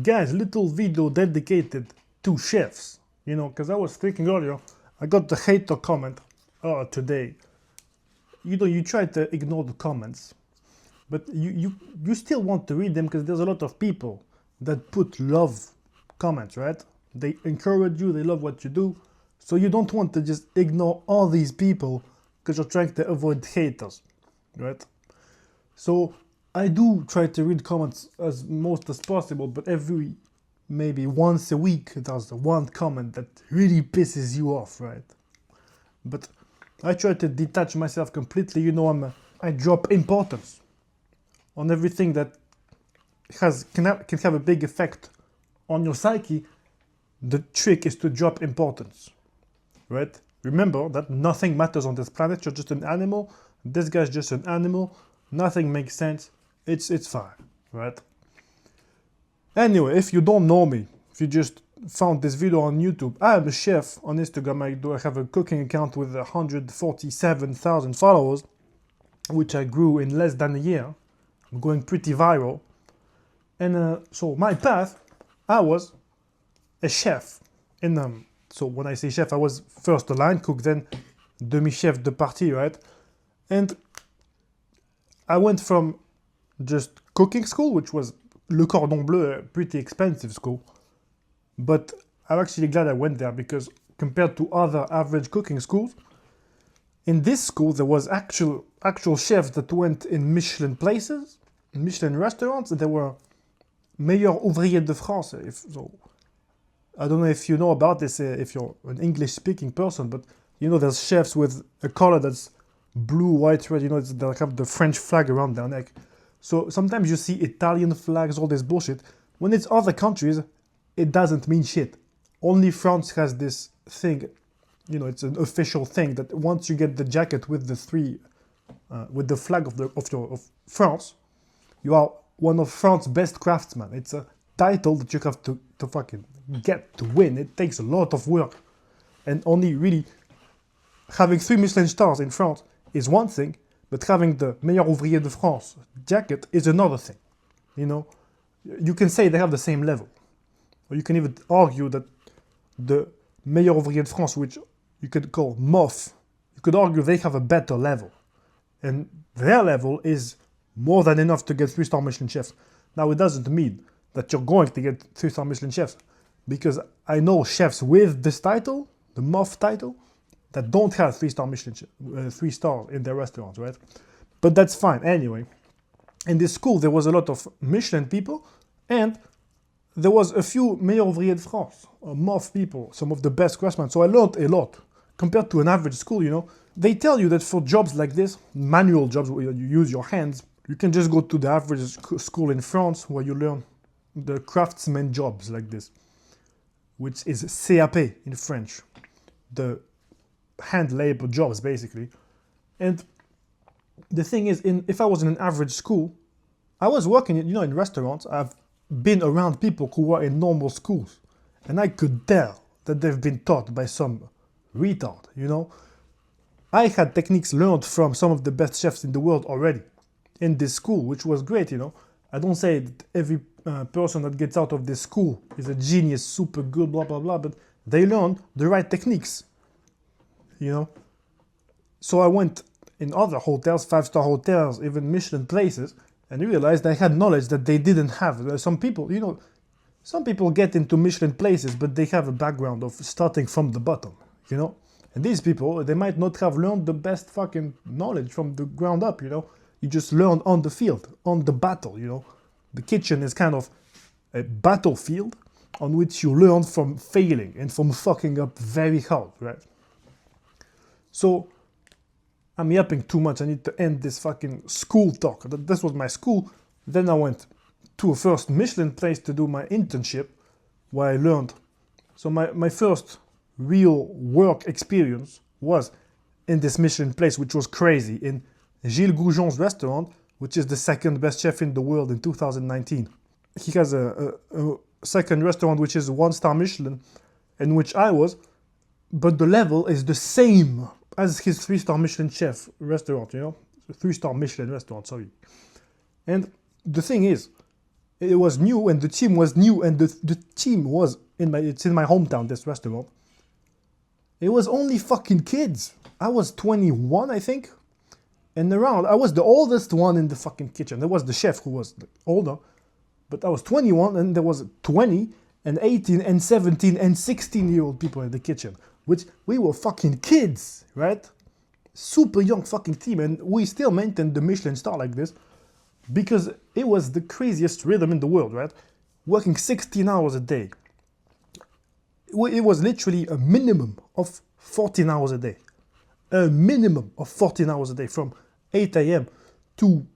guys, little video dedicated to chefs. You know, because I was thinking earlier, I got the hater comment today. You know, you try to ignore the comments, but you still want to read them because there's a lot of people that put love comments, right? They encourage you, they love what you do. So you don't want to just ignore all these people because you're trying to avoid haters, right? So I do try to read comments as most as possible, but every maybe once a week there's one comment that really pisses you off, right? But I try to detach myself completely. You know, I drop importance on everything that can have a big effect on your psyche. The trick is to drop importance, right? Remember that nothing matters on this planet. You're just an animal. This guy's just an animal. Nothing makes sense. It's fine, right? Anyway, if you don't know me, if you just found this video on YouTube, I am a chef on Instagram. I have a cooking account with 147,000 followers, which I grew in less than a year. I'm going pretty viral. And so my path, I was a chef. So when I say chef, I was first a line cook, then demi-chef de partie, right? And I went from just cooking school, which was Le Cordon Bleu, a pretty expensive school. But I'm actually glad I went there because compared to other average cooking schools, in this school there was actual chefs that went in Michelin places, Michelin restaurants. There were meilleurs ouvriers de France. I don't know if you know about this, if you're an English-speaking person, but you know there's chefs with a collar that's blue, white, red. You know, they have the French flag around their neck. So sometimes you see Italian flags, all this bullshit. When it's other countries, it doesn't mean shit. Only France has this thing, you know, it's an official thing that once you get the jacket with the with the flag of France, you are one of France's best craftsmen. It's a title that you have to fucking get to win. It takes a lot of work. And only really having 3 Michelin stars in France is one thing, but having the meilleur ouvrier de France jacket is another thing. You know, you can say they have the same level. Or you can even argue that the meilleur ouvrier de France, which you could call MOF, you could argue they have a better level. And their level is more than enough to get 3-star Michelin chefs. Now, it doesn't mean that you're going to get 3-star Michelin chefs, because I know chefs with this title, the MOF title, that don't have 3-star Michelin, 3 stars in their restaurants, right? But that's fine. Anyway, in this school, there was a lot of Michelin people, and there was a few meilleurs ouvriers de France, MOF people, some of the best craftsmen. So I learned a lot compared to an average school, you know. They tell you that for jobs like this, manual jobs where you use your hands, you can just go to the average school in France where you learn the craftsman jobs like this, which is CAP in French, the hand labor jobs basically. And the thing is, if I was in an average school, I was working, you know, in restaurants. I've been around people who were in normal schools, and I could tell that they've been taught by some retard, you know. I had techniques learned from some of the best chefs in the world already in this school, which was great, you know. I don't say that every person that gets out of this school is a genius, super good, blah, blah, blah, but they learned the right techniques, you know. So I went in other hotels, 5-star hotels, even Michelin places, and realized I had knowledge that they didn't have. Some people, you know, some people get into Michelin places, but they have a background of starting from the bottom, you know. And these people, they might not have learned the best fucking knowledge from the ground up, you know. You just learn on the field, on the battle, you know. The kitchen is kind of a battlefield on which you learn from failing and from fucking up very hard, right? So, I'm yapping too much. I need to end this fucking school talk. This was my school. Then I went to a first Michelin place to do my internship, where I learned. So my first real work experience was in this Michelin place, which was crazy, in Gilles Goujon's restaurant, which is the second best chef in the world in 2019. He has a second restaurant, which is 1-star Michelin, in which I was, but the level is the same as his 3-star Michelin chef restaurant, you know? 3-star Michelin restaurant, sorry. And the thing is, It was new, and the team was new, and the team was it's in my hometown, this restaurant. It was only fucking kids. I was 21, I think. And around, I was the oldest one in the fucking kitchen. There was the chef who was older, but I was 21, and there was 20 and 18 and 17 and 16-year-old people in the kitchen, which we were fucking kids, right? Super young fucking team, and we still maintained the Michelin star like this because it was the craziest rhythm in the world, right? Working 16 hours a day. It was literally a minimum of 14 hours a day. A minimum of 14 hours a day from 8 a.m. to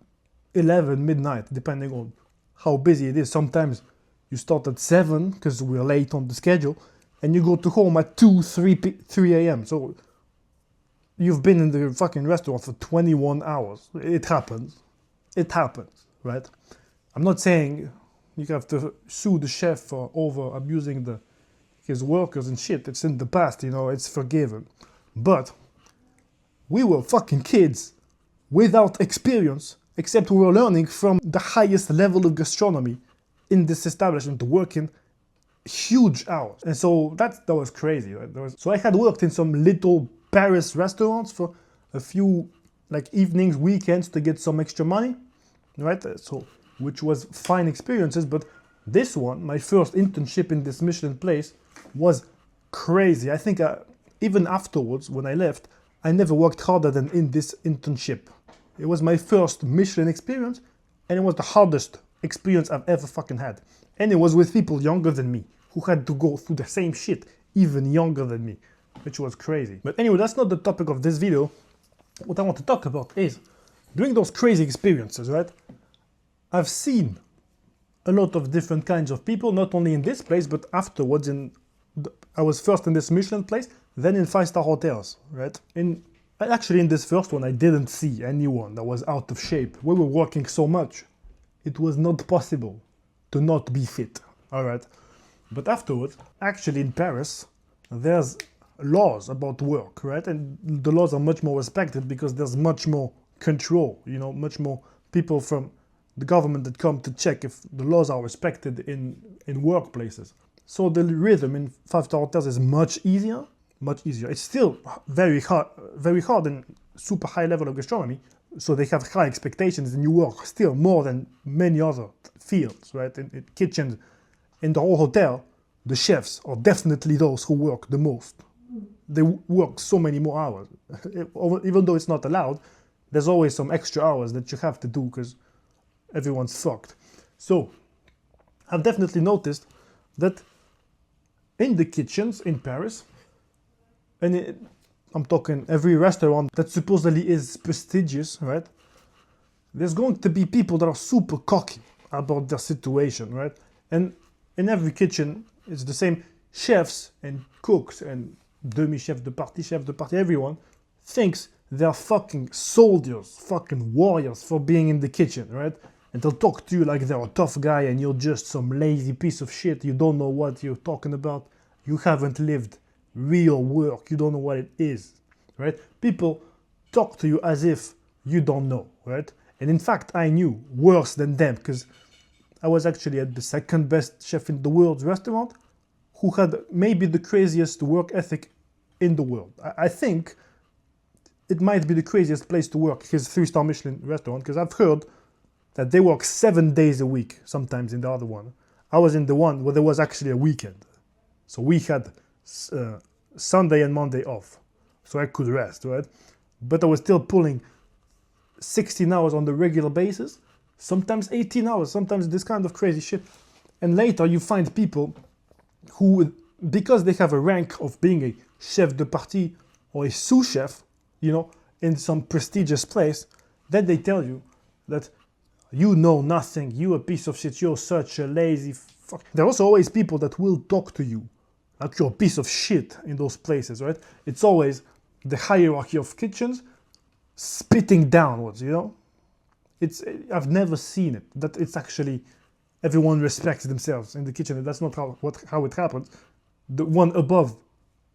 11 midnight, depending on how busy it is. Sometimes you start at 7 because we're late on the schedule, and you go to home at 3 a.m. So you've been in the fucking restaurant for 21 hours. It happens. It happens, right? I'm not saying you have to sue the chef for over abusing his workers and shit. It's in the past, you know, it's forgiven. But we were fucking kids without experience, except we were learning from the highest level of gastronomy in this establishment, working huge hours. And so that was crazy, right? So I had worked in some little Paris restaurants for a few like evenings, weekends to get some extra money, right? So, which was fine experiences, but this one, my first internship in this Michelin place, was crazy. I think even afterwards, when I left, I never worked harder than in this internship. It was my first Michelin experience, and it was the hardest experience I've ever fucking had. And it was with people younger than me, who had to go through the same shit, even younger than me, which was crazy. But anyway, that's not the topic of this video. What I want to talk about is, during those crazy experiences, right? I've seen a lot of different kinds of people, not only in this place, but afterwards I was first in this Michelin place, then in 5-star hotels, right? Actually, in this first one, I didn't see anyone that was out of shape. We were working so much. It was not possible to not be fit, all right? But afterwards, actually in Paris, there's laws about work, right? And the laws are much more respected because there's much more control, you know, much more people from the government that come to check if the laws are respected in workplaces. So the rhythm in 5-star hotels is much easier. It's still very hard and super high level of gastronomy. So they have high expectations, and you work still more than many other fields, right? In kitchens, in the whole hotel, the chefs are definitely those who work the most. They work so many more hours. Even though it's not allowed, there's always some extra hours that you have to do because everyone's fucked. So I've definitely noticed that in the kitchens in Paris, and I'm talking every restaurant that supposedly is prestigious, right? There's going to be people that are super cocky about their situation, right? And in every kitchen, it's the same. Chefs and cooks and demi-chef de partie, everyone thinks they're fucking soldiers, fucking warriors for being in the kitchen, right? And they'll talk to you like they're a tough guy and you're just some lazy piece of shit. You don't know what you're talking about. You haven't lived real work. You don't know what it is, right? People talk to you as if you don't know, right? And in fact, I knew worse than them because I was actually at the second best chef in the world's restaurant who had maybe the craziest work ethic in the world. I think it might be the craziest place to work, his 3-star Michelin restaurant, because I've heard that they work 7 days a week, sometimes in the other one. I was in the one where there was actually a weekend. So we had Sunday and Monday off, so I could rest, right? But I was still pulling 16 hours on the regular basis, sometimes 18 hours, sometimes this kind of crazy shit. And later you find people who, because they have a rank of being a chef de partie or a sous chef, you know, in some prestigious place, then they tell you that you know nothing, you're a piece of shit, you're such a lazy fuck. There are also always people that will talk to you like you're a piece of shit in those places, right? It's always the hierarchy of kitchens spitting downwards, you know? I've never seen it, that it's actually everyone respects themselves in the kitchen. That's not how it happens. The one above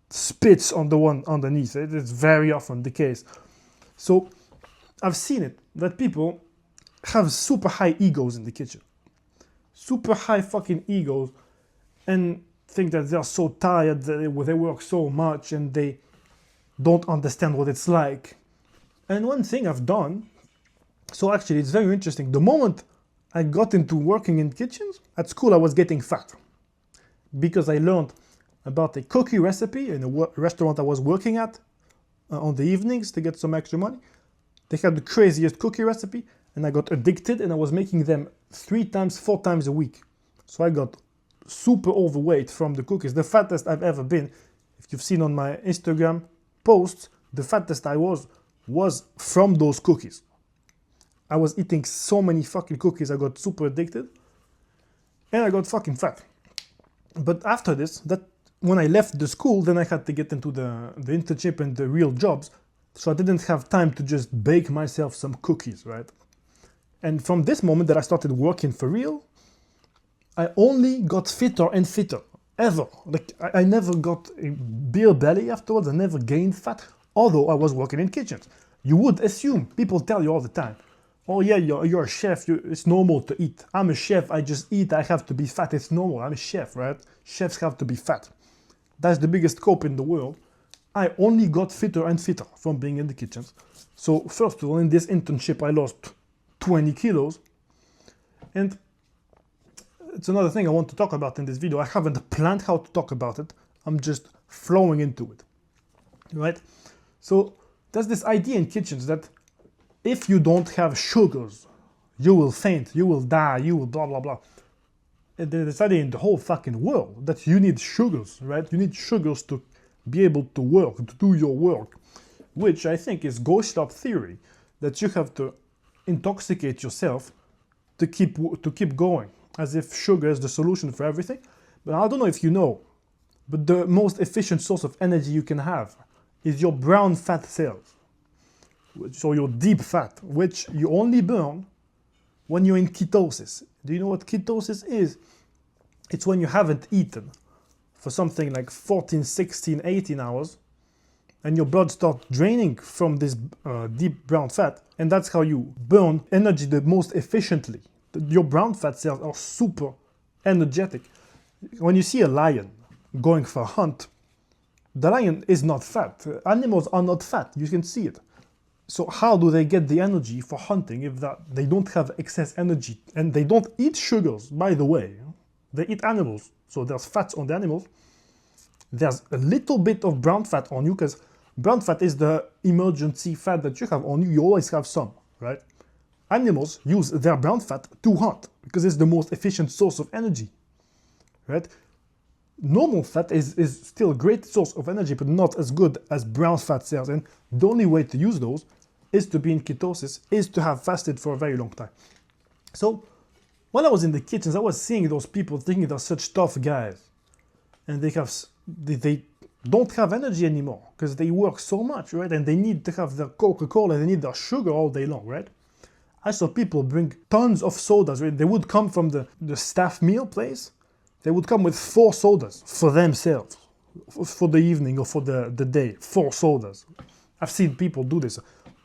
spits on the one underneath. It's very often the case. So I've seen it, that people have super high egos in the kitchen. super high fucking egos and think that they're so tired, that they work so much and they don't understand what it's like. And one thing I've done, so actually it's very interesting. The moment I got into working in kitchens, at school I was getting fat because I learned about a cookie recipe in a restaurant I was working at on the evenings to get some extra money. They had the craziest cookie recipe and I got addicted and I was making them 3 times, 4 times a week. So I got super overweight from the cookies, the fattest I've ever been. If you've seen on my Instagram posts, the fattest I was from those cookies. I was eating so many fucking cookies, I got super addicted and I got fucking fat. But after this, when I left the school, then I had to get into the internship and the real jobs. So I didn't have time to just bake myself some cookies, right? And from this moment that I started working for real, I only got fitter and fitter, ever. Like I never got a beer belly afterwards, I never gained fat, although I was working in kitchens. You would assume, people tell you all the time, oh yeah, you're a chef, it's normal to eat. I'm a chef, I just eat, I have to be fat, it's normal, I'm a chef, right? Chefs have to be fat. That's the biggest cope in the world. I only got fitter and fitter from being in the kitchens. So first of all, in this internship, I lost 20 kilos. And it's another thing I want to talk about in this video. I haven't planned how to talk about it. I'm just flowing into it, right? So there's this idea in kitchens that if you don't have sugars, you will faint, you will die, you will blah, blah, blah. And there's this idea in the whole fucking world that you need sugars, right? You need sugars to be able to work, to do your work, which I think is ghost up theory, that you have to intoxicate yourself to keep going, as if sugar is the solution for everything. But I don't know if you know, but the most efficient source of energy you can have is your brown fat cells, so your deep fat, which you only burn when you're in ketosis. Do you know what ketosis is? It's when you haven't eaten for something like 14, 16, 18 hours, and your blood starts draining from this deep brown fat, and that's how you burn energy the most efficiently. Your brown fat cells are super energetic. When you see a lion going for a hunt, the lion is not fat. Animals are not fat, you can see it. So how do they get the energy for hunting if they don't have excess energy? And they don't eat sugars, by the way. They eat animals, so there's fats on the animals. There's a little bit of brown fat on you, because brown fat is the emergency fat that you have on you. You always have some, right? Animals use their brown fat to hunt, because it's the most efficient source of energy, right? Normal fat is still a great source of energy, but not as good as brown fat cells. And the only way to use those is to be in ketosis, is to have fasted for a very long time. So when I was in the kitchens, I was seeing those people thinking they're such tough guys, and they don't have energy anymore because they work so much, right? And they need to have their Coca-Cola, they need their sugar all day long, right? I saw people bring tons of sodas, right? They would come from the staff meal place. They would come with 4 sodas for themselves, for the evening or for the day, 4 sodas. I've seen people do this.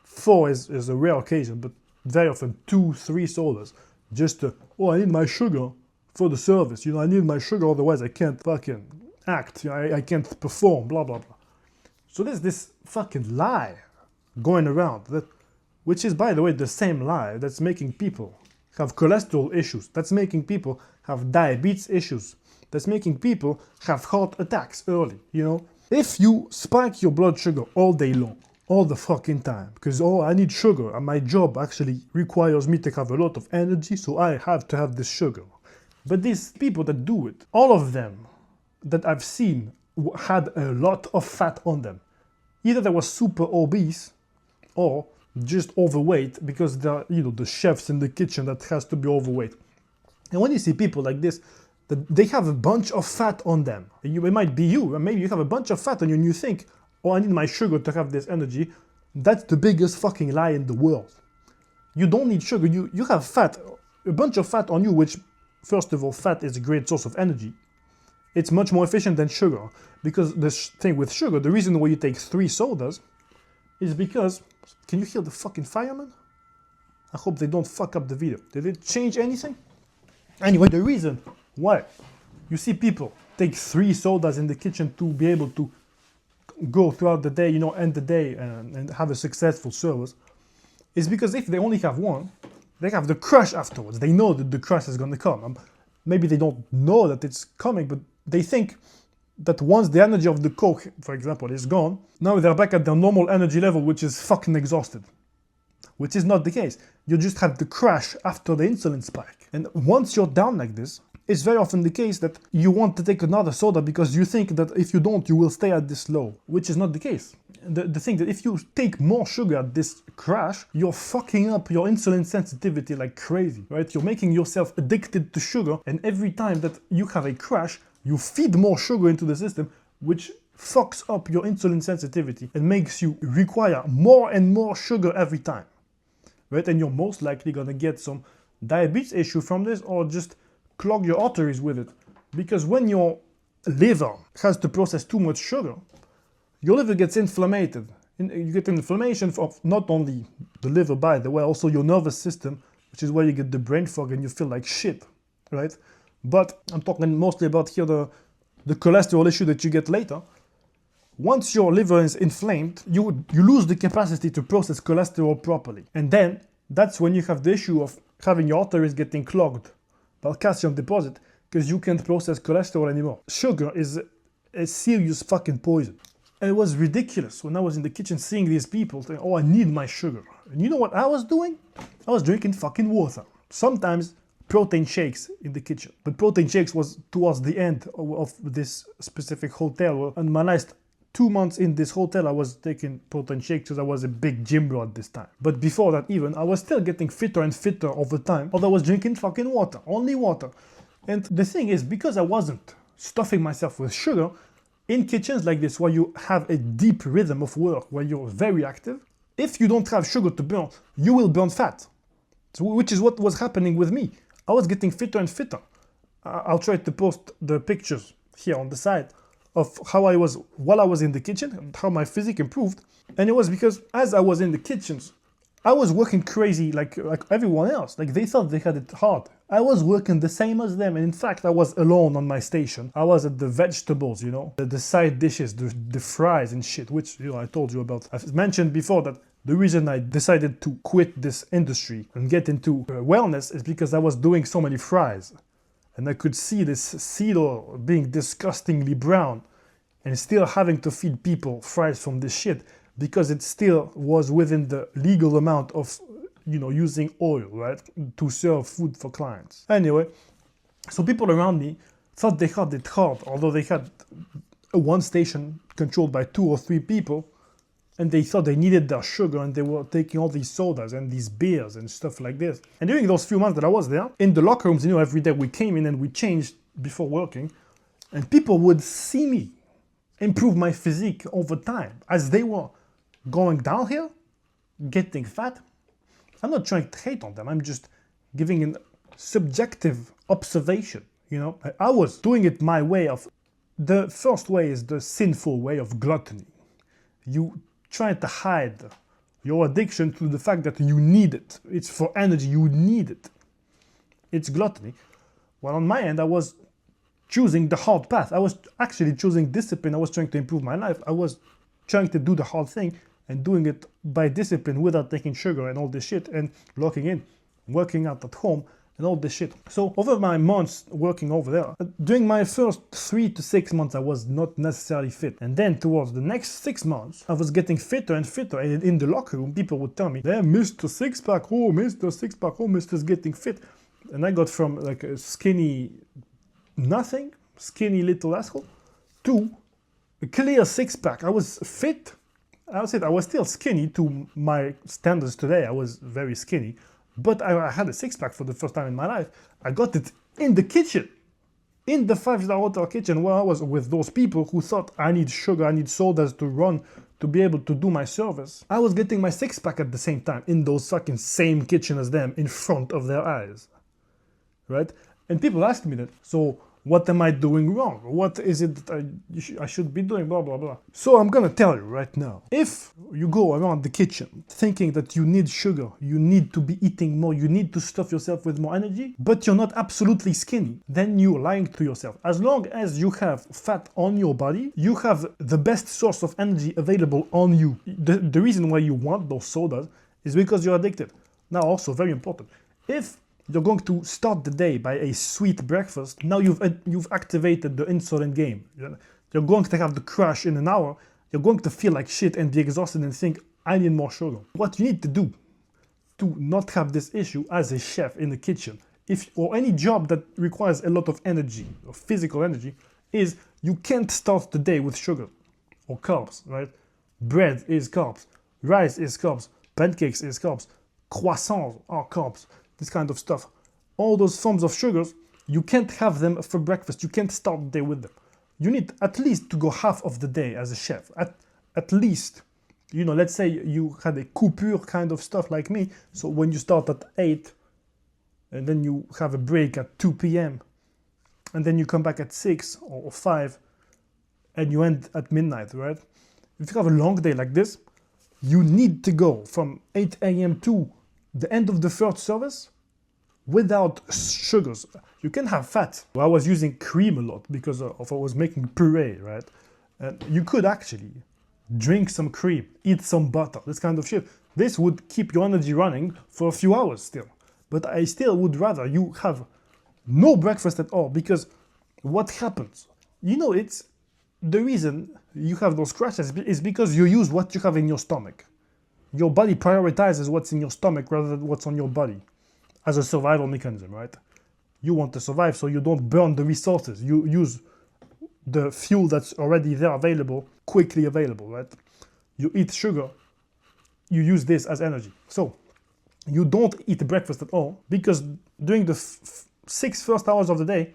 4 is a rare occasion, but very often 2, 3 sodas. Just to, oh, I need my sugar for the service. You know, I need my sugar, otherwise I can't fucking act. You know, I can't perform, blah, blah, blah. So there's this fucking lie going around, which is, by the way, the same lie that's making people have cholesterol issues, that's making people have diabetes issues, that's making people have heart attacks early, you know? If you spike your blood sugar all day long, all the fucking time, because, oh, I need sugar, and my job actually requires me to have a lot of energy, so I have to have this sugar. But these people that do it, all of them that I've seen had a lot of fat on them. Either they were super obese, or just overweight, because they're, you know, the chefs in the kitchen that has to be overweight. And when you see people like this, they have a bunch of fat on them. It might be you, and maybe you have a bunch of fat on you and you think, oh, I need my sugar to have this energy. That's the biggest fucking lie in the world. You don't need sugar, you have fat, a bunch of fat on you, which, first of all, fat is a great source of energy. It's much more efficient than sugar, because the thing with sugar, the reason why you take 3 sodas is because, can you hear the fucking fireman? I hope they don't fuck up the video. Did it change anything? Anyway, the reason why you see people take 3 sodas in the kitchen to be able to go throughout the day, end the day and have a successful service, is because if they only have one, they have the crush afterwards. They know that the crush is going to come. Maybe they don't know that it's coming, but they think that once the energy of the Coke, for example, is gone, now they're back at their normal energy level, which is fucking exhausted. Which is not the case. You just have the crash after the insulin spike. And once you're down like this, it's very often the case that you want to take another soda because you think that if you don't, you will stay at this low, which is not the case. The thing that if you take more sugar at this crash, you're fucking up your insulin sensitivity like crazy, right? You're making yourself addicted to sugar, and every time that you have a crash, you feed more sugar into the system, which fucks up your insulin sensitivity and makes you require more and more sugar every time, right? And you're most likely gonna get some diabetes issue from this, or just clog your arteries with it. Because when your liver has to process too much sugar, your liver gets inflamed. You get inflammation of not only the liver, by the way, also your nervous system, which is where you get the brain fog and you feel like shit, right? But I'm talking mostly about here the cholesterol issue that you get later. Once your liver is inflamed, you lose the capacity to process cholesterol properly. And then that's when you have the issue of having your arteries getting clogged by calcium deposit, because you can't process cholesterol anymore. Sugar is a serious fucking poison. And it was ridiculous when I was in the kitchen seeing these people saying, oh, I need my sugar. And you know what I was doing? I was drinking fucking water. Sometimes protein shakes in the kitchen. But protein shakes was towards the end of this specific hotel. And my last 2 months in this hotel, I was taking protein shakes because I was a big gym bro at this time. But before that even, I was still getting fitter and fitter over time. Although I was drinking fucking water, only water. And the thing is, because I wasn't stuffing myself with sugar, in kitchens like this, where you have a deep rhythm of work, where you're very active, if you don't have sugar to burn, you will burn fat. So, which is what was happening with me. I was getting fitter and fitter. I'll try to post the pictures here on the side of how I was while I was in the kitchen and how my physique improved. And it was because as I was in the kitchens, I was working crazy like everyone else. Like they thought they had it hard. I was working the same as them. And in fact, I was alone on my station. I was at the vegetables, the side dishes, the fries and shit, which, I told you about. I've mentioned before that the reason I decided to quit this industry and get into wellness is because I was doing so many fries. And I could see this cedar being disgustingly brown and still having to feed people fries from this shit because it still was within the legal amount of, using oil, right, to serve food for clients. Anyway, so people around me thought they had it hard, although they had one station controlled by 2 or 3 people, and they thought they needed their sugar, and they were taking all these sodas and these beers and stuff like this. And during those few months that I was there, in the locker rooms, every day we came in and we changed before working, and people would see me improve my physique over time as they were going downhill, getting fat. I'm not trying to hate on them, I'm just giving a subjective observation, I was doing it my way of, the first way is the sinful way of gluttony. You try to hide your addiction through the fact that you need it. It's for energy, you need it. It's gluttony. Well, on my end, I was choosing the hard path. I was actually choosing discipline. I was trying to improve my life. I was trying to do the hard thing and doing it by discipline without taking sugar and all this shit and locking in, working out at home and all this shit. So over my months working over there, during my first 3 to 6 months, I was not necessarily fit. And then towards the next 6 months, I was getting fitter and fitter. And in the locker room, people would tell me, "There, Mr. Six-Pack, oh, Mr. Six-Pack, oh, Mr.'s getting fit." And I got from like a skinny nothing, skinny little asshole, to a clear 6-pack. I was fit. I was still skinny to my standards today. I was very skinny. But I had a 6-pack for the first time in my life. I got it in the kitchen, in the 5-star hotel kitchen, where I was with those people who thought I need sugar, I need sodas to run, to be able to do my service. I was getting my 6-pack at the same time, in those fucking same kitchen as them, in front of their eyes, right? And people asked me that, "So What am I doing wrong? What is it that I should be doing? Blah, blah, blah. So I'm gonna tell you right now. If you go around the kitchen thinking that you need sugar, you need to be eating more, you need to stuff yourself with more energy, but you're not absolutely skinny, then you're lying to yourself. As long as you have fat on your body, you have the best source of energy available on you. The reason why you want those sodas is because you're addicted. Now, also very important, if you're going to start the day by a sweet breakfast, now you've activated the insulin game. You're going to have the crash in an hour. You're going to feel like shit and be exhausted and think, I need more sugar. What you need to do to not have this issue as a chef in the kitchen, or any job that requires a lot of energy, or physical energy, is you can't start the day with sugar or carbs, right? Bread is carbs, rice is carbs, pancakes is carbs, croissants are carbs, this kind of stuff. All those forms of sugars, you can't have them for breakfast. You can't start the day with them. You need at least to go half of the day as a chef. At least, let's say you had a coupure kind of stuff like me. So when you start at 8, and then you have a break at 2 p.m., and then you come back at 6 or 5, and you end at midnight, right? If you have a long day like this, you need to go from 8 a.m. to the end of the first service without sugars. You can have fat. I was using cream a lot because I was making puree, right? And you could actually drink some cream, eat some butter, this kind of shit. This would keep your energy running for a few hours still. But I still would rather you have no breakfast at all, because what happens? It's the reason you have those crashes is because you use what you have in your stomach. Your body prioritizes what's in your stomach rather than what's on your body as a survival mechanism, right? You want to survive, so you don't burn the resources. You use the fuel that's already there available, quickly available, right? You eat sugar, you use this as energy. So you don't eat breakfast at all, because during the 6 first hours of the day,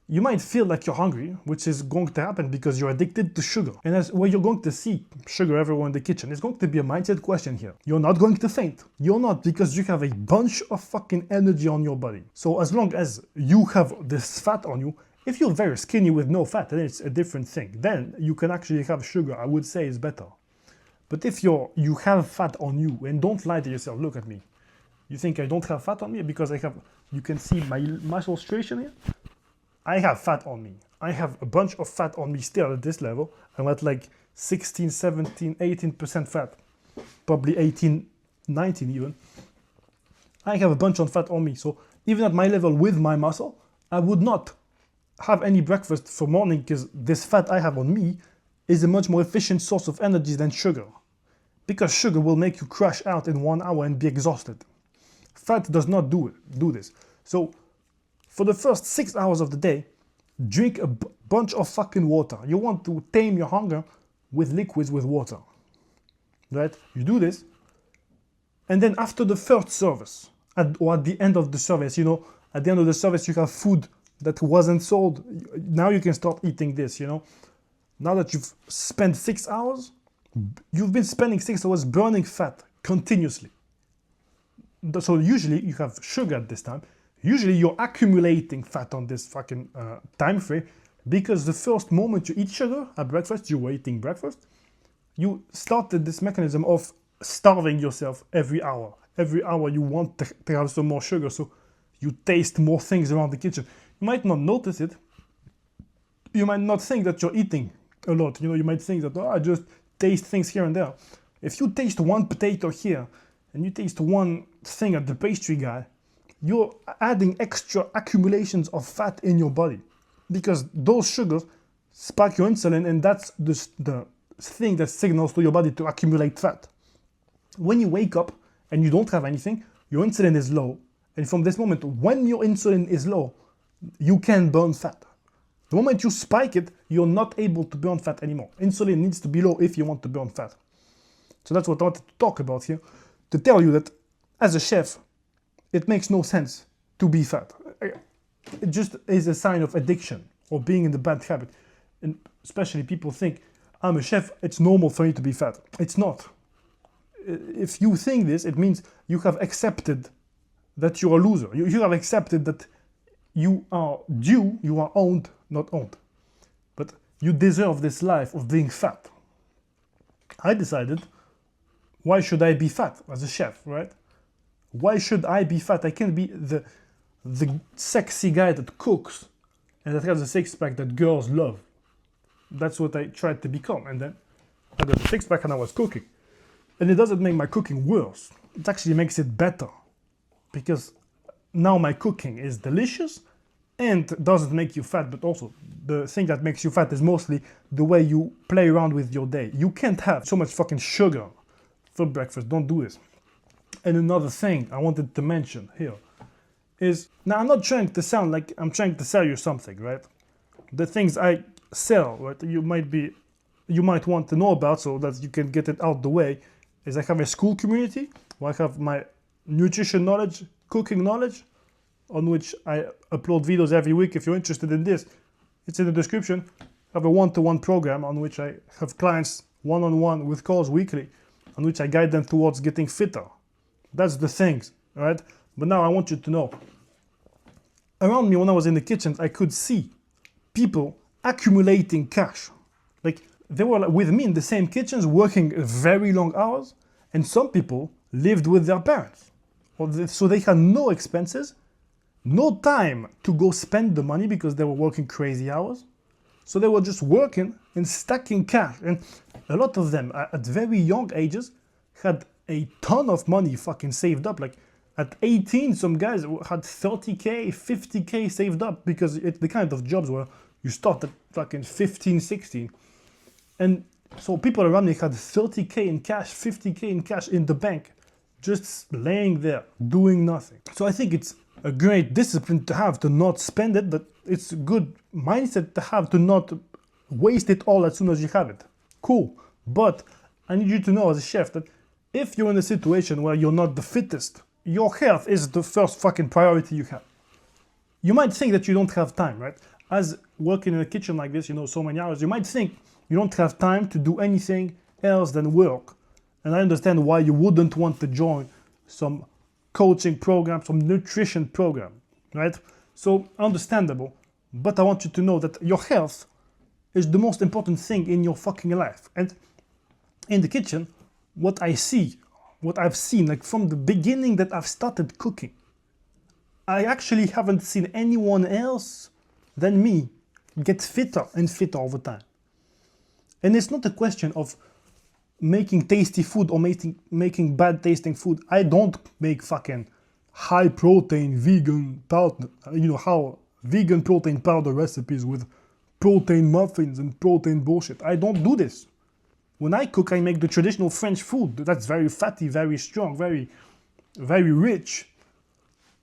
you might feel like you're hungry, which is going to happen because you're addicted to sugar. And as well, you're going to see sugar everywhere in the kitchen. It's going to be a mindset question here. You're not going to faint. You're not, because you have a bunch of fucking energy on your body. So as long as you have this fat on you, if you're very skinny with no fat, then it's a different thing. Then you can actually have sugar. I would say is better. But if you have fat on you, and don't lie to yourself, look at me. You think I don't have fat on me because you can see my muscle illustration here? I have fat on me. I have a bunch of fat on me still at this level. I'm at like 16, 17, 18% fat. Probably 18, 19 even. I have a bunch of fat on me. So even at my level with my muscle, I would not have any breakfast for morning, because this fat I have on me is a much more efficient source of energy than sugar. Because sugar will make you crash out in 1 hour and be exhausted. Fat does not do this. So for the first 6 hours of the day, drink a bunch of fucking water. You want to tame your hunger with liquids, with water, right? You do this, and then after the first service, or at the end of the service, at the end of the service you have food that wasn't sold. Now you can start eating this, Now that you've spent 6 hours, you've been spending 6 hours burning fat continuously. So usually you have sugar at this time. Usually you're accumulating fat on this fucking time frame, because the first moment you eat sugar at breakfast, you were eating breakfast, you started this mechanism of starving yourself every hour. Every hour you want to have some more sugar, so you taste more things around the kitchen. You might not notice it. You might not think that you're eating a lot. You might think that, I just taste things here and there. If you taste one potato here, and you taste one thing at the pastry guy, you're adding extra accumulations of fat in your body, because those sugars spike your insulin, and that's the thing that signals to your body to accumulate fat. When you wake up and you don't have anything, your insulin is low, and from this moment, when your insulin is low, you can burn fat. The moment you spike it, you're not able to burn fat anymore. Insulin needs to be low if you want to burn fat. So that's what I wanted to talk about here, to tell you that as a chef, it makes no sense to be fat. It just is a sign of addiction or being in the bad habit. And especially people think, I'm a chef, it's normal for me to be fat. It's not. If you think this, it means you have accepted that you're a loser. You have accepted that you are due, you are owned, not owned, but you deserve this life of being fat. I decided, why should I be fat as a chef, right? Why should I be fat? I can be the sexy guy that cooks and that has a six-pack that girls love. That's what I tried to become. And then I got a six-pack and I was cooking. And it doesn't make my cooking worse. It actually makes it better. Because now my cooking is delicious and doesn't make you fat, but also the thing that makes you fat is mostly the way you play around with your day. You can't have so much fucking sugar for breakfast. Don't do this. And another thing I wanted to mention here is, now I'm not trying to sound like I'm trying to sell you something, right? The things I sell, right, you might want to know about so that you can get it out the way, is I have a school community where I have my nutrition knowledge, cooking knowledge, on which I upload videos every week. If you're interested in this, it's in the description. I have a one-to-one program on which I have clients one-on-one with calls weekly, on which I guide them towards getting fitter. That's the things, right? But now I want you to know, around me when I was in the kitchens, I could see people accumulating cash. Like, they were with me in the same kitchens working very long hours, and some people lived with their parents. So they had no expenses, no time to go spend the money because they were working crazy hours. So they were just working and stacking cash. And a lot of them at very young ages had a ton of money fucking saved up. Like at 18, some guys had 30K, 50K saved up because it's the kind of jobs where you start at fucking 15, 16. And so people around me had 30K in cash, 50K in cash in the bank, just laying there, doing nothing. So I think it's a great discipline to have to not spend it, but it's a good mindset to have to not waste it all as soon as you have it. Cool. But I need you to know as a chef that if you're in a situation where you're not the fittest, your health is the first fucking priority you have. You might think that you don't have time, right? As working in a kitchen like this, so many hours, you might think you don't have time to do anything else than work. And I understand why you wouldn't want to join some coaching program, some nutrition program, right? So understandable, but I want you to know that your health is the most important thing in your fucking life. And in the kitchen, what I've seen, like from the beginning that I've started cooking, I actually haven't seen anyone else than me get fitter and fitter over time. And it's not a question of making tasty food or making bad tasting food. I don't make fucking high protein vegan powder, how vegan protein powder recipes with protein muffins and protein bullshit. I don't do this. When I cook, I make the traditional French food. That's very fatty, very strong, very, very rich.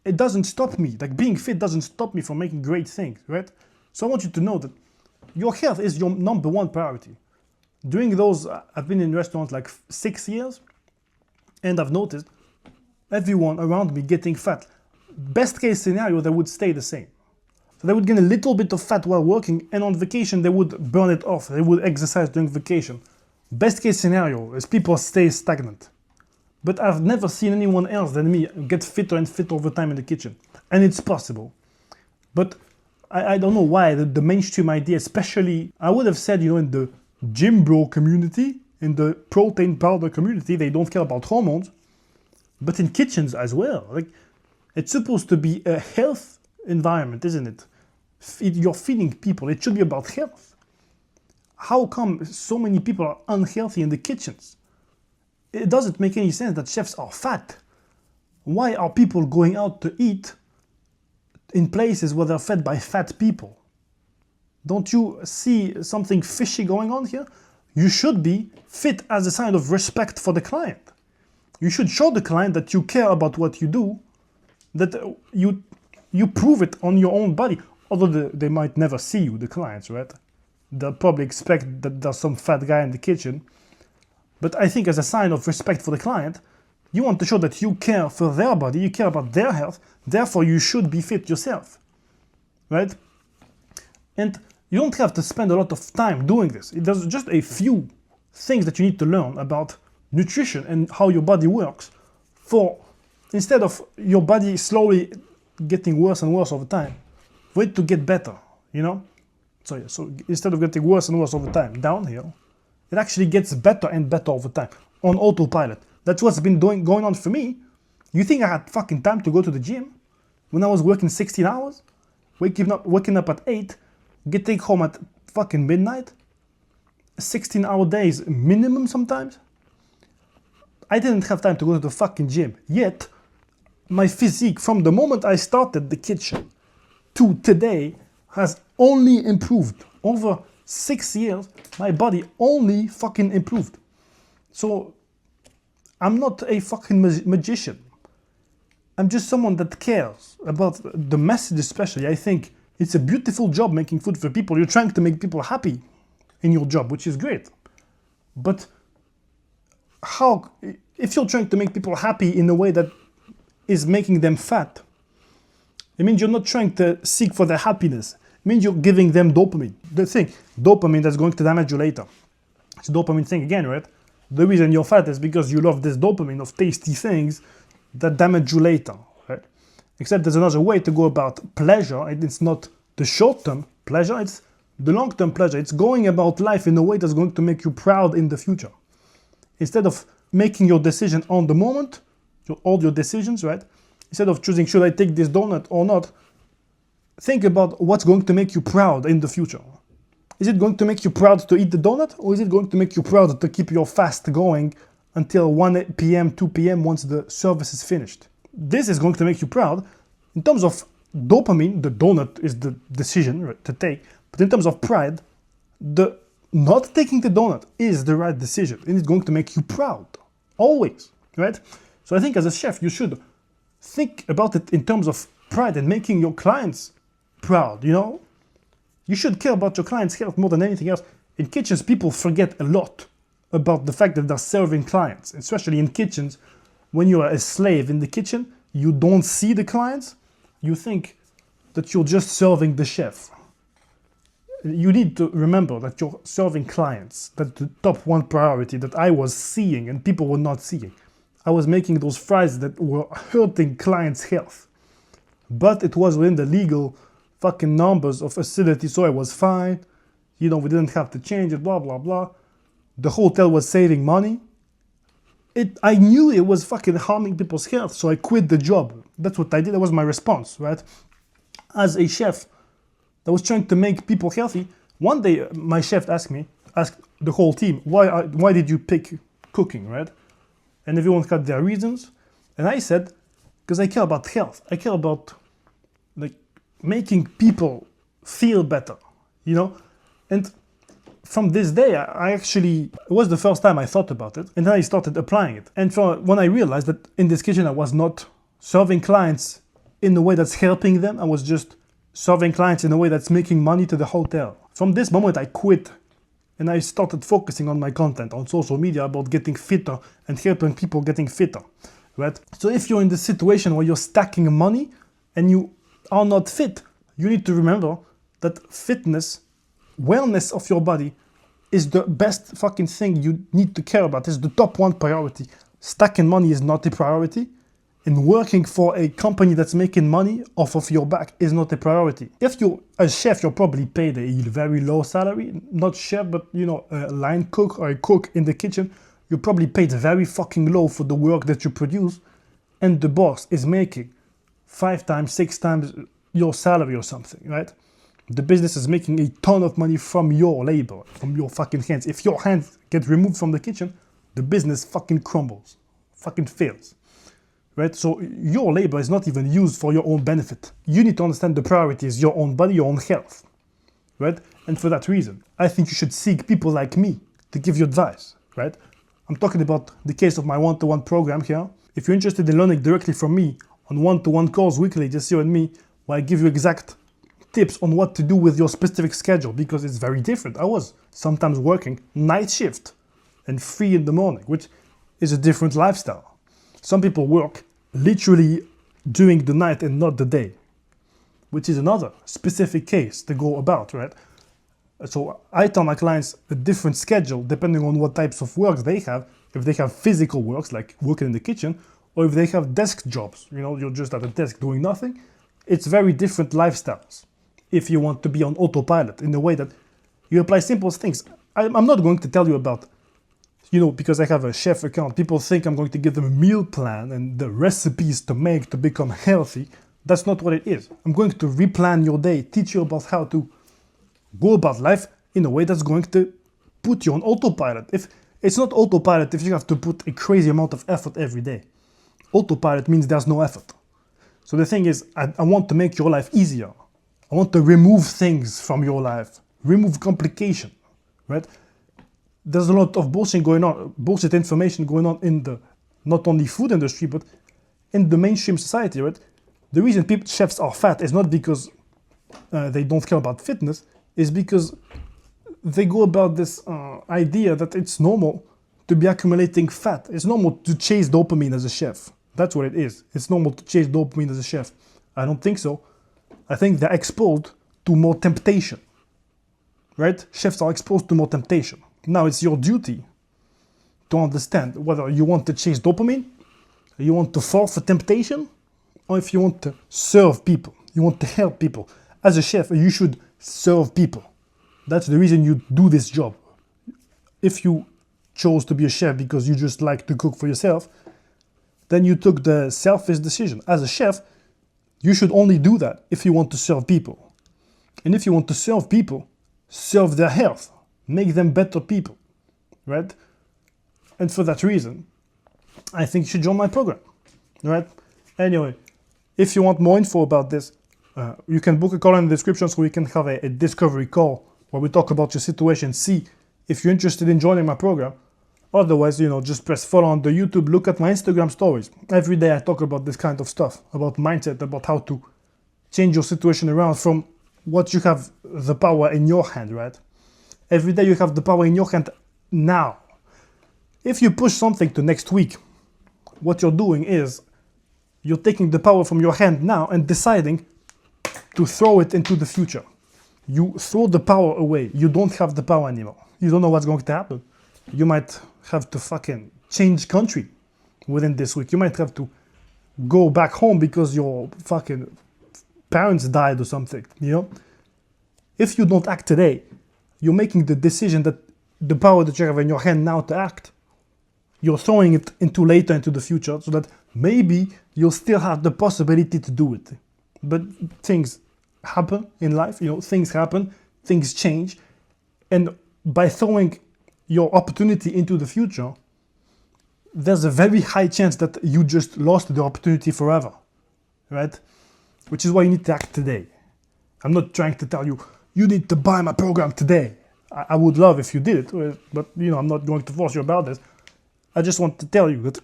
It doesn't stop me. Like being fit doesn't stop me from making great things, right? So I want you to know that your health is your number one priority. During those, I've been in restaurants like 6 years, and I've noticed everyone around me getting fat. Best case scenario, they would stay the same. So they would gain a little bit of fat while working, and on vacation, they would burn it off. They would exercise during vacation. Best case scenario is people stay stagnant. But I've never seen anyone else than me get fitter and fitter over time in the kitchen. And it's possible. But I don't know why the mainstream idea, especially, I would have said, in the gym bro community, in the protein powder community, they don't care about hormones. But in kitchens as well. Like, it's supposed to be a health environment, isn't it? You're feeding people. It should be about health. How come so many people are unhealthy in the kitchens? It doesn't make any sense that chefs are fat. Why are people going out to eat in places where they're fed by fat people? Don't you see something fishy going on here? You should be fit as a sign of respect for the client. You should show the client that you care about what you do, that you prove it on your own body. Although they might never see you, the clients, right? They'll probably expect that there's some fat guy in the kitchen. But I think as a sign of respect for the client, you want to show that you care for their body, you care about their health, therefore you should be fit yourself, right? And you don't have to spend a lot of time doing this. There's just a few things that you need to learn about nutrition and how your body works, for instead of your body slowly getting worse and worse over time, for it to get better, you know? So yeah, so instead of getting worse and worse over time, downhill, it actually gets better and better over time on autopilot. That's what's been going on for me. You think I had fucking time to go to the gym when I was working 16 hours? Waking up at 8, getting home at fucking midnight? 16-hour days minimum sometimes? I didn't have time to go to the fucking gym. Yet, my physique from the moment I started the kitchen to today has only improved. Over 6 years, my body only fucking improved. So, I'm not a fucking magician. I'm just someone that cares about the message especially. I think it's a beautiful job making food for people. You're trying to make people happy in your job, which is great. But how, if you're trying to make people happy in a way that is making them fat, it means you're not trying to seek for their happiness. It means you're giving them dopamine. The thing, dopamine that's going to damage you later. It's a dopamine thing again, right? The reason you're fat is because you love this dopamine of tasty things that damage you later, right? Except there's another way to go about pleasure, and it's not the short-term pleasure, it's the long-term pleasure. It's going about life in a way that's going to make you proud in the future. Instead of making your decision on the moment, all your decisions, right? Instead of choosing, should I take this donut or not? Think about what's going to make you proud in the future. Is it going to make you proud to eat the donut? Or is it going to make you proud to keep your fast going until 1 p.m., 2 p.m. once the service is finished? This is going to make you proud. In terms of dopamine, the donut is the decision, right, to take. But in terms of pride, the not taking the donut is the right decision. And it's going to make you proud. Always, right? So I think as a chef, you should think about it in terms of pride and making your clients proud, you know? You should care about your clients' health more than anything else. In kitchens, people forget a lot about the fact that they're serving clients, especially in kitchens. When you are a slave in the kitchen, you don't see the clients. You think that you're just serving the chef. You need to remember that you're serving clients. That's the top one priority that I was seeing and people were not seeing. I was making those fries that were hurting clients' health. But it was within the legal fucking numbers of acidity, so I was fine. You know, we didn't have to change it, blah, blah, blah. The hotel was saving money. I knew it was fucking harming people's health, so I quit the job. That's what I did. That was my response, right? As a chef that was trying to make people healthy, one day my chef asked the whole team, why did you pick cooking, right? And everyone had their reasons. And I said, because I care about health. I care about like making people feel better, you know? And from this day, it was the first time I thought about it, and then I started applying it. And when I realized that in this kitchen, I was not serving clients in a way that's helping them, I was just serving clients in a way that's making money to the hotel. From this moment, I quit, and I started focusing on my content on social media about getting fitter and helping people getting fitter, right? So if you're in the situation where you're stacking money and you are not fit, you need to remember that fitness, wellness of your body is the best fucking thing you need to care about. It's the top one priority. Stacking money is not a priority. And working for a company that's making money off of your back is not a priority. If you're a chef, you're probably paid a very low salary. Not chef, but you know, a line cook or a cook in the kitchen. You're probably paid very fucking low for the work that you produce. And the boss is making 5 times, 6 times your salary or something, right? The business is making a ton of money from your labor, from your fucking hands. If your hands get removed from the kitchen, the business fucking crumbles, fucking fails, right? So your labor is not even used for your own benefit. You need to understand the priority is your own body, your own health, right? And for that reason, I think you should seek people like me to give you advice, right? I'm talking about the case of my one-to-one program here. If you're interested in learning directly from me on one-to-one calls weekly, just you and me, where I give you exact tips on what to do with your specific schedule, because it's very different. I was sometimes working night shift and 3 in the morning, which is a different lifestyle. Some people work literally during the night and not the day, which is another specific case to go about, right? So I tell my clients a different schedule depending on what types of works they have. If they have physical works like working in the kitchen, or if they have desk jobs, you know, you're just at a desk doing nothing. It's very different lifestyles. if you want to be on autopilot in the way that you apply simple things. I'm not going to tell you about, because I have a chef account, people think I'm going to give them a meal plan and the recipes to make to become healthy. That's not what it is. I'm going to replan your day, teach you about how to go about life in a way that's going to put you on autopilot. If it's not autopilot, if you have to put a crazy amount of effort every day. Autopilot means there's no effort. So the thing is, I want to make your life easier. I want to remove things from your life, remove complication, right? There's a lot of bullshit information going on in the, not only food industry, but in the mainstream society, right? The reason chefs are fat is not because they don't care about fitness, is because they go about this idea that it's normal to be accumulating fat. It's normal to chase dopamine as a chef. That's what it is. It's normal to chase dopamine as a chef. I don't think so. I think they're exposed to more temptation, right? Chefs are exposed to more temptation. Now it's your duty to understand whether you want to chase dopamine, you want to fall for temptation, or if you want to serve people, you want to help people. As a chef, you should serve people. That's the reason you do this job. If you chose to be a chef because you just like to cook for yourself, then you took the selfish decision. As a chef, you should only do that if you want to serve people. And if you want to serve people, serve their health, make them better people, right? And for that reason, I think you should join my program, right? Anyway, if you want more info about this, you can book a call in the description so we can have a discovery call where we talk about your situation, see if you're interested in joining my program. Otherwise, just press follow on the YouTube, look at my Instagram stories. Every day I talk about this kind of stuff, about mindset, about how to change your situation around from what you have the power in your hand, right? Every day you have the power in your hand now. If you push something to next week, what you're doing is you're taking the power from your hand now and deciding to throw it into the future. You throw the power away. You don't have the power anymore. You don't know what's going to happen. You might have to fucking change country within this week. You might have to go back home because your fucking parents died or something, If you don't act today, you're making the decision that the power that you have in your hand now to act, you're throwing it into later into the future so that maybe you'll still have the possibility to do it. But things happen in life, things happen, things change. And by throwing your opportunity into the future, there's a very high chance that you just lost the opportunity forever, right? Which is why you need to act today. I'm not trying to tell you, you need to buy my program today. I would love if you did it, but I'm not going to force you about this. I just want to tell you that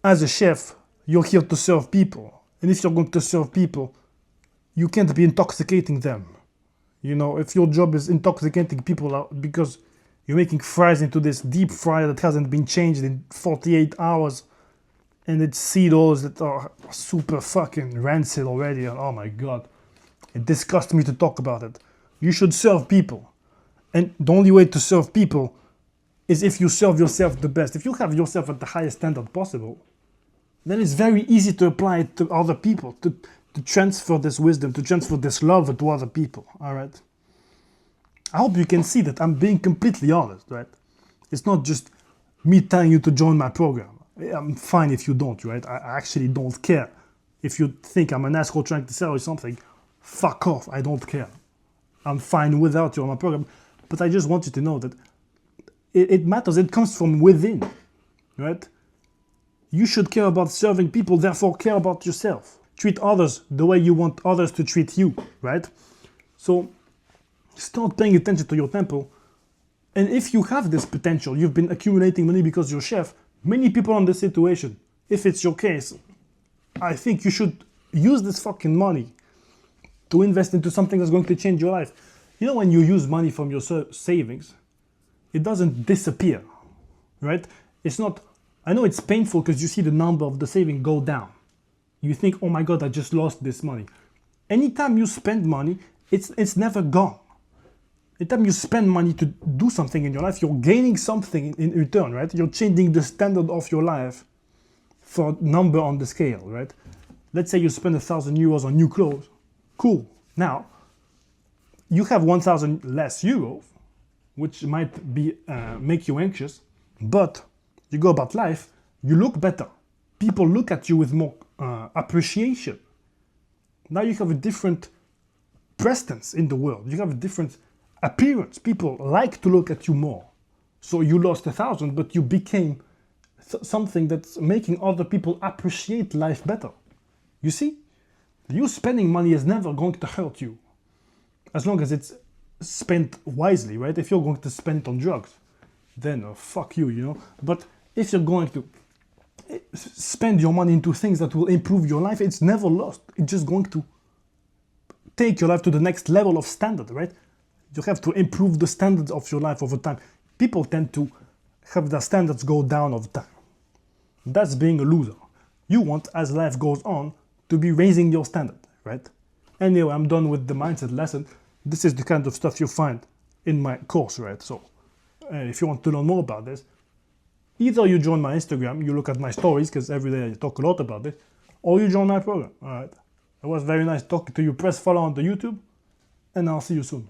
as a chef, you're here to serve people. And if you're going to serve people, you can't be intoxicating them. If your job is intoxicating people because you're making fries into this deep fryer that hasn't been changed in 48 hours and it's seed oils that are super fucking rancid already, and oh my god, it disgusts me to talk about it. You should serve people. And the only way to serve people is if you serve yourself the best. If you have yourself at the highest standard possible, then it's very easy to apply it to other people, to transfer this wisdom, to transfer this love to other people, all right? I hope you can see that I'm being completely honest, right? It's not just me telling you to join my program. I'm fine if you don't, right? I actually don't care. If you think I'm an asshole trying to sell you something, fuck off, I don't care. I'm fine without you on my program, but I just want you to know that it matters, it comes from within, right? You should care about serving people, therefore care about yourself. Treat others the way you want others to treat you, right? So start paying attention to your temple. And if you have this potential, you've been accumulating money because you're a chef, many people are in this situation. If it's your case, I think you should use this fucking money to invest into something that's going to change your life. When you use money from your savings, it doesn't disappear, right? It's not, I know it's painful because you see the number of the saving go down. You think, oh my God, I just lost this money. Anytime you spend money, it's never gone. Anytime you spend money to do something in your life, you're gaining something in return, right? You're changing the standard of your life for a number on the scale, right? Let's say you spend €1,000 on new clothes. Cool. Now, you have 1,000 less euros, which might be make you anxious, but you go about life, you look better. People look at you with more appreciation. Now you have a different presence in the world. You have a different appearance. People like to look at you more. So you lost 1,000, but you became something that's making other people appreciate life better. You see? You spending money is never going to hurt you, as long as it's spent wisely, right? If you're going to spend it on drugs, then fuck you, you know? But if you're going to spend your money into things that will improve your life, it's never lost. It's just going to take your life to the next level of standard, right? You have to improve the standards of your life over time. People tend to have their standards go down over time. That's being a loser. You want, as life goes on, to be raising your standard, right? Anyway, I'm done with the mindset lesson. This is the kind of stuff you find in my course, right? So if you want to learn more about this, either you join my Instagram, you look at my stories, because every day I talk a lot about this, or you join my program, all right? It was very nice talking to you. Press follow on the YouTube, and I'll see you soon.